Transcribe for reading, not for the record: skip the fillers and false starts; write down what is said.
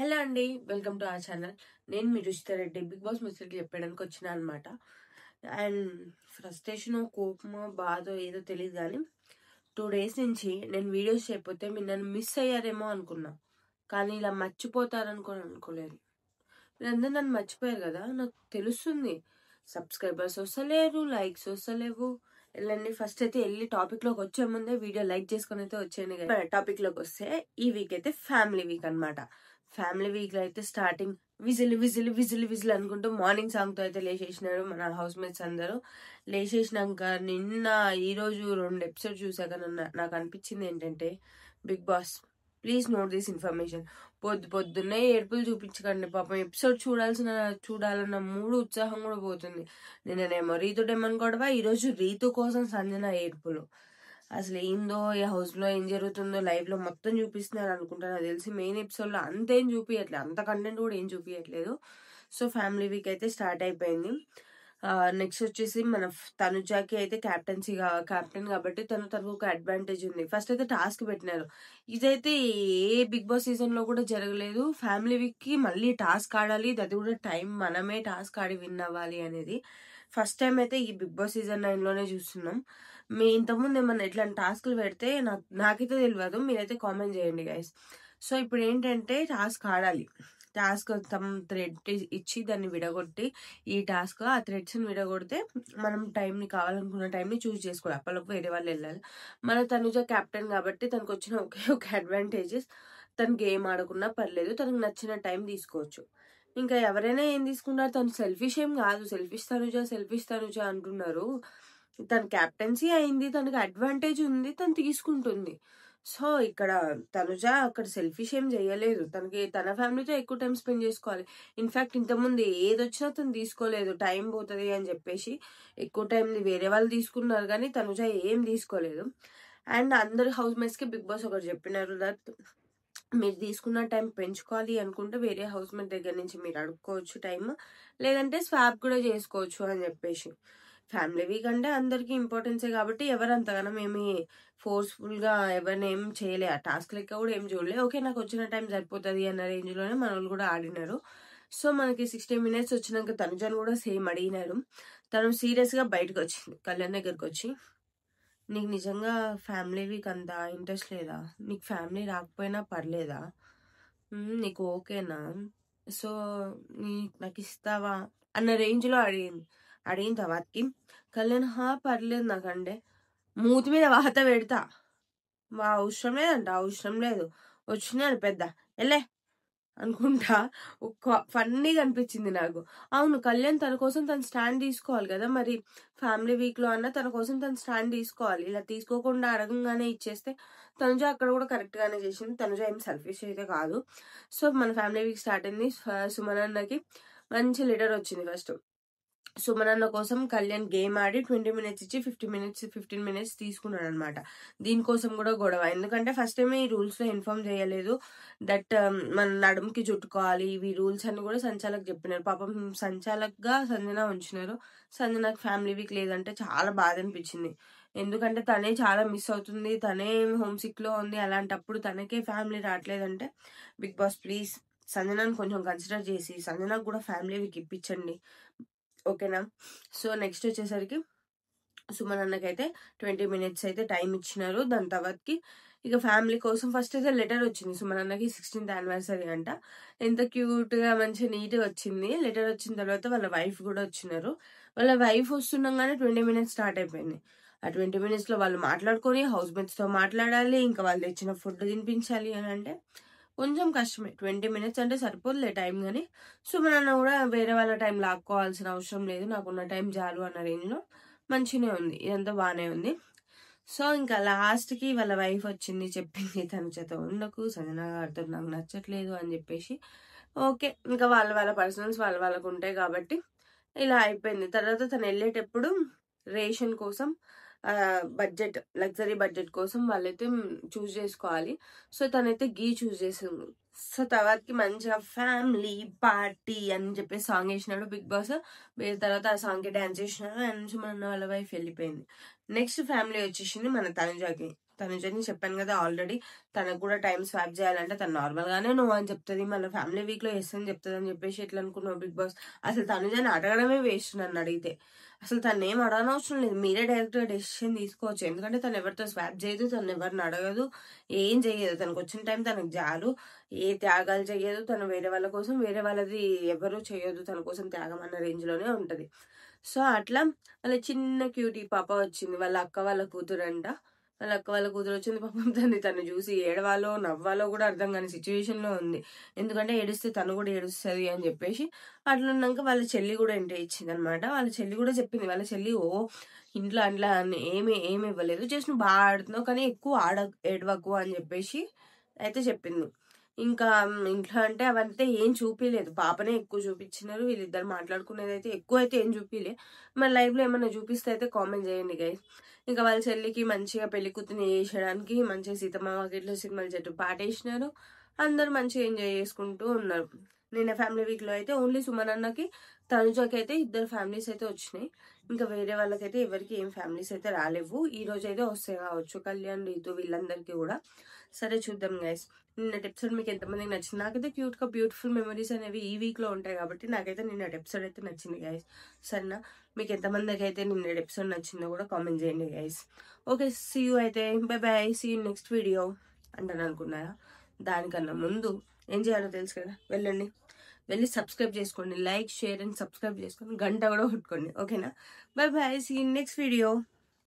Hello అండి, welcome to our channel. నేను మీ Ruchita Reddy big boss ముచ్చట్లు చెప్పడానికి వచ్చిన అనమాట. అండ్ ఫ్రస్ట్రేషన్, కోపమో, బాధో ఏదో తెలియదు కానీ 2 days నుంచి నేను వీడియోస్ చేయకపోతే మీరు నన్ను మిస్ అయ్యారేమో అనుకున్నా. కానీ ఇలా అనుకోలేదు. మీరందరూ నన్ను మర్చిపోయారు కదా, నాకు తెలుస్తుంది. సబ్స్క్రైబర్స్ వస్తలేరు, లైక్స్ వస్తలేవు. వెళ్ళండి, ఫస్ట్ అయితే వెళ్ళి టాపిక్ లోకి వచ్చే ముందే వీడియో లైక్ చేసుకుని అయితే వచ్చేయండి. టాపిక్ లోకి వస్తే ఈ వీక్ అయితే ఫ్యామిలీ వీక్ అనమాట. ఫ్యామిలీ వీక్ లో అయితే starting whistle whistle whistle whistle అనుకుంటూ మార్నింగ్ సాంగ్ తో అయితే లేచేసినారు మన హౌస్ మేట్స్ అందరూ. లేచేసినాక ఈ రోజు 2 episodes చూసాక నాకు అనిపించింది ఏంటంటే, Bigg Boss please note this information. పొద్దున్నే ఏడుపులు చూపించకండి. పాపం ఎపిసోడ్ చూడాలన్న మూడు ఉత్సాహం కూడా పోతుంది. నిన్ననేమో రీతు డెమన్ గొడవ, ఈరోజు రీతు కోసం సంజన ఏడుపులు. అసలు ఏందో ఈ హౌస్ లో ఏం జరుగుతుందో లైవ్ లో మొత్తం చూపిస్తున్నారు అనుకుంటా. నాకు తెలిసి మెయిన్ ఎపిసోడ్ లో అంతేం చూపించట్లేదు, అంత కంటెంట్ కూడా ఏం చూపించట్లేదు. సో ఫ్యామిలీ వీక్ అయితే స్టార్ట్ అయిపోయింది. నెక్స్ట్ వచ్చేసి మన తనుజాకి అయితే క్యాప్టెన్ కాబట్టి తనకు ఒక అడ్వాంటేజ్ ఉంది. ఫస్ట్ అయితే టాస్క్ పెట్టినారు. ఇదైతే ఏ బిగ్ బాస్ సీజన్ లో కూడా జరగలేదు. ఫ్యామిలీ వీక్ కి మళ్ళీ టాస్క్ ఆడాలి, అది కూడా టైం మనమే టాస్క్ ఆడి విన్ అవ్వాలి అనేది ఫస్ట్ టైం అయితే ఈ బిగ్ బాస్ సీజన్ 9 లోనే చూస్తున్నాం. మీ ఇంతకుముందు ఏమన్నా ఇట్లాంటి టాస్క్లు పెడితే నాకైతే తెలియదు, మీరైతే కామెంట్ చేయండి గైస్. సో ఇప్పుడు ఏంటంటే టాస్క్ ఆడాలి. టాస్క్ థ్రెడ్ ఇచ్చి దాన్ని విడగొట్టి, ఈ టాస్క్ ఆ థ్రెడ్స్ ని విడగొడితే మనం టైంని కావాలనుకున్న టైంని చూస్ చేసుకోవాలి. అప్పటిలోపు వేరే వాళ్ళు వెళ్ళాలి. మన తనుజ క్యాప్టెన్ కాబట్టి తనకు వచ్చిన ఒకే ఒక అడ్వాంటేజెస్, తను గేమ్ ఆడకున్నా పర్లేదు, తనకు నచ్చిన టైం తీసుకోవచ్చు. ఇంకా ఎవరైనా ఏం తీసుకున్నారు, తను సెల్ఫిష్ ఏం కాదు. సెల్ఫిష్ తనుజ అంటున్నారు. తన క్యాప్టెన్సీ అయింది, తనకి అడ్వాంటేజ్ ఉంది, తను తీసుకుంటుంది. సో ఇక్కడ తనుజ అక్కడ సెల్ఫిష్ ఏం చేయలేదు. తన ఫ్యామిలీతో ఎక్కువ టైం స్పెండ్ చేసుకోవాలి. ఇన్ఫాక్ట్ ఇంతకుముందు ఏదొచ్చినా తను తీసుకోలేదు, టైం పోతుంది అని చెప్పేసి ఎక్కువ టైం వేరే వాళ్ళు తీసుకున్నారు, కానీ తనుజ ఏం తీసుకోలేదు. అండ్ అందరు హౌస్ మేట్స్ కి బిగ్ బాస్ ఒకటి చెప్పినారు, దట్ మీరు తీసుకున్న టైం పెంచుకోవాలి అనుకుంటే వేరే హౌస్ మేట్ దగ్గర నుంచి మీరు అడుక్కోవచ్చు టైం, లేదంటే స్వాప్ కూడా చేసుకోవచ్చు అని చెప్పేసి. ఫ్యామిలీ వీక్ అంటే అందరికి ఇంపార్టెన్సే కాబట్టి ఎవరు అంతగానం ఏమి ఫోర్స్ఫుల్ గా ఎవరిని ఏం చేయలే. ఆ టాస్క్ లెక్క కూడా ఏం చూడలే. ఓకే, నాకు వచ్చిన టైం సరిపోతుంది అన్న రేంజ్ లోనే మన వాళ్ళు కూడా ఆడినారు. సో మనకి 60 minutes వచ్చినాక తనుజను కూడా సేమ్ అడిగినారు. తను సీరియస్ గా బయటకు వచ్చింది కళ్యాణ్ దగ్గరకు వచ్చి, నీకు నిజంగా ఫ్యామిలీ వీక్ అంత ఇంట్రెస్ట్ లేదా? నీకు ఫ్యామిలీ రాకపోయినా పర్లేదా? నీకు ఓకేనా? సో నాకు ఇస్తావా అన్న రేంజ్ లో అడిగిన తర్వాతకి కళ్యాణ్ పర్లేదు నాకంటే మూతి మీద వాత పెడతా, అవసరం లేదు వచ్చినాడు పెద్ద వెళ్ళే అనుకుంటా. ఒక ఫన్నీగా అనిపించింది నాకు. అవును, కళ్యాణ్ తన కోసం తను స్టాండ్ తీసుకోవాలి కదా, మరి ఫ్యామిలీ వీక్ లో అన్న తన కోసం తను స్టాండ్ తీసుకోవాలి. ఇలా తీసుకోకుండా అడగంగానే ఇచ్చేస్తే తనుజ అక్కడ కూడా కరెక్ట్ గానే చేసింది. తనుజ ఏం సెల్ఫిష్ అయితే కాదు. సో మన ఫ్యామిలీ వీక్ స్టార్ట్ అయింది. సుమన్ అన్నకి మంచి లెటర్ వచ్చింది. ఫస్ట్ సుమన్ అన్న కోసం కళ్యాణ్ గేమ్ ఆడి 20 minutes ఇచ్చి 15 minutes తీసుకున్నాడు అనమాట. దీనికోసం కూడా గొడవ. ఎందుకంటే ఫస్ట్ టైం ఈ రూల్స్ లో ఇన్ఫార్మ్ చేయలేదు దట్ మన నడుముకి చుట్టుకోవాలి, ఇవి రూల్స్ అని కూడా సంచాలక్ చెప్పినారు. పాపం సంచాలక్ గా సంజన ఉంచినారు. సంజనకు ఫ్యామిలీ వీక్ లేదంటే చాలా బాధ అనిపించింది. ఎందుకంటే తనే చాలా మిస్ అవుతుంది, తనే హోమ్ సిక్ లో ఉంది. అలాంటప్పుడు తనకే ఫ్యామిలీ రావట్లేదంటే బిగ్ బాస్ ప్లీజ్ సంజనాని కొంచెం కన్సిడర్ చేసి సంజనకు కూడా ఫ్యామిలీ వీక్ ఇప్పించండి, ఓకేనా? సో నెక్స్ట్ వచ్చేసరికి సుమన్ అన్నకైతే 20 minutes అయితే టైం ఇచ్చినారు. దాని తర్వాతకి ఇక ఫ్యామిలీ కోసం ఫస్ట్ అయితే లెటర్ వచ్చింది. సుమన్ అన్నకి 16th anniversary అంట. ఎంత క్యూట్ గా మంచిగా నీట్ గా వచ్చింది. లెటర్ వచ్చిన తర్వాత వాళ్ళ వైఫ్ కూడా వచ్చినారు. వాళ్ళ వైఫ్ వస్తుండగానే 20 minutes స్టార్ట్ అయిపోయింది. ఆ 20 minutes లో వాళ్ళు మాట్లాడుకొని హౌస్ మేట్స్ తో మాట్లాడాలి, ఇంకా వాళ్ళు తెచ్చిన ఫుడ్ తినిపించాలి అని అంటే కొంచెం కష్టమే. 20 minutes అంటే సరిపోదులే టైం, కానీ సుమన్ అన్న కూడా వేరే వాళ్ళ టైం లాక్కోవాల్సిన అవసరం లేదు, నాకున్న టైం చాలు అన్న రేంజ్ లో మంచిగానే ఉంది. ఇదంతా బాగానే ఉంది. సో ఇంకా లాస్ట్ కి వాళ్ళ వైఫ్ వచ్చింది, చెప్పింది తన చేత ఉండకు, సంజన గారితో నాకు నచ్చట్లేదు అని చెప్పేసి. ఓకే, ఇంకా వాళ్ళ పర్సనల్స్ వాళ్ళకు ఉంటాయి కాబట్టి ఇలా అయిపోయింది. తర్వాత తను వెళ్ళేటప్పుడు రేషన్ కోసం లగ్జరీ బడ్జెట్ కోసం వాళ్ళైతే చూస్ చేసుకోవాలి. సో తనైతే గీ చూస్ చేసింది. సో తర్వాతకి మంచిగా ఫ్యామిలీ పార్టీ అని చెప్పి సాంగ్ వేసినాడు బిగ్ బాస్. తర్వాత ఆ సాంగ్ కి డాన్స్ చేసినాడు. అండ్ మన వాళ్ళ వైఫ్ వెళ్ళిపోయింది. నెక్స్ట్ ఫ్యామిలీ వచ్చేసింది మన తనుజాకి. తనుజని చెప్పాను కదా ఆల్రెడీ, తనకు కూడా టైం స్వాప్ చేయాలంటే తను నార్మల్ గానే నువ్వు అని చెప్తుంది, మళ్ళీ ఫ్యామిలీ వీక్ లో ఎస్ అని చెప్తుంది అని చెప్పేసి ఎట్లా అనుకున్నావు బిగ్ బాస్? అసలు తనుజని అడగడమే వేస్ట్ నన్ను అడిగితే. అసలు తను ఏం అడగనవసరం లేదు, మీరే డైరెక్ట్ గా డెసిషన్ తీసుకోవచ్చు. ఎందుకంటే తను ఎవరితో స్వాప్ చేయదు, తను ఎవరిని అడగదు, ఏం చెయ్యదు. తనకు వచ్చిన టైం తనకు జాలు, ఏ త్యాగాలు చెయ్యదు. తను వేరే వాళ్ళ కోసం, వేరే వాళ్ళది ఎవరు చేయదు, తన కోసం త్యాగం అన్న రేంజ్ లోనే ఉంటది. సో అట్లా వాళ్ళ చిన్న క్యూటీ పాప వచ్చింది, వాళ్ళ అక్క వాళ్ళ కూతురంట. వాళ్ళ అక్క వాళ్ళ కూతురు వచ్చింది, పాపం తను చూసి ఏడవాలో నవ్వాలో కూడా అర్థం కాని సిచ్యువేషన్ లో ఉంది. ఎందుకంటే ఏడుస్తే తను కూడా ఏడుస్తుంది అని చెప్పేసి. అట్లున్నాక వాళ్ళ చెల్లి కూడా ఎంట్రీ ఇచ్చింది అనమాట. వాళ్ళ చెల్లి కూడా చెప్పింది, వాళ్ళ చెల్లి ఇంట్లో అట్లా ఏమి ఇవ్వలేదు, జస్ట్ నువ్వు బాగా ఆడుతున్నావు కానీ ఎక్కువ ఏడవకు అని చెప్పేసి అయితే చెప్పింది. ఇంకా ఇంట్లో అంటే అవంతా ఏం చూపించలేదు, పాపనే ఎక్కువ చూపించినారు. వీళ్ళిద్దరు మాట్లాడుకునేది అయితే ఎక్కువ అయితే ఏం చూపించలే. మరి లైవ్ లో ఏమన్నా చూపిస్తే అయితే కామెంట్ చేయండి గైస్. ఇంకా వాళ్ళ చెల్లికి మంచిగా పెళ్లి కూతుర్ని చేసేయడానికి మంచిగా సీతమ్మ వాకిట్లో సినిమాల చెట్టు పాటేసినారు. అందరు మంచిగా ఎంజాయ్ చేసుకుంటూ ఉన్నారు. నిన్న ఫ్యామిలీ వీక్ లో అయితే ఓన్లీ సుమన్ అన్నకి తనుజకి అయితే ఇద్దరు ఫ్యామిలీస్ అయితే వచ్చినాయి. ఇంకా వేరే వాళ్ళకైతే ఎవరికి ఏం ఫ్యామిలీస్ అయితే రాలేవు. ఈ రోజు అయితే వస్తాయి కావచ్చు, కళ్యాణ్ రీతు వీళ్ళందరికీ కూడా. సరే చూద్దాం గైస్. నిన్నటి ఎపిసోడ్ మీకు ఎంతమందికి నచ్చింది? నాకైతే క్యూట్ గా బ్యూటిఫుల్ మెమరీస్ అనేవి ఈ వీక్ లో ఉంటాయి కాబట్టి నాకైతే నిన్నటి ఎపిసోడ్ అయితే నచ్చింది గైస్. సరేనా, మీకు ఎంతమందికి అయితే నిన్నటి ఎపిసోడ్ నచ్చిందో కూడా కామెంట్ చేయండి గైస్. ఓకే, సీ యూ అయితే, bye bye, see you next video అంటాను అనుకున్నారా? దానికన్నా ముందు ఏం చేయాలో తెలుసు కదా, వెళ్ళి సబ్స్క్రైబ్ చేసుకోండి, లైక్ షేర్ అండ్ సబ్స్క్రైబ్ చేసుకోండి, గంట కూడా కొట్టుకోండి. ఓకేనా, bye bye, see you next video.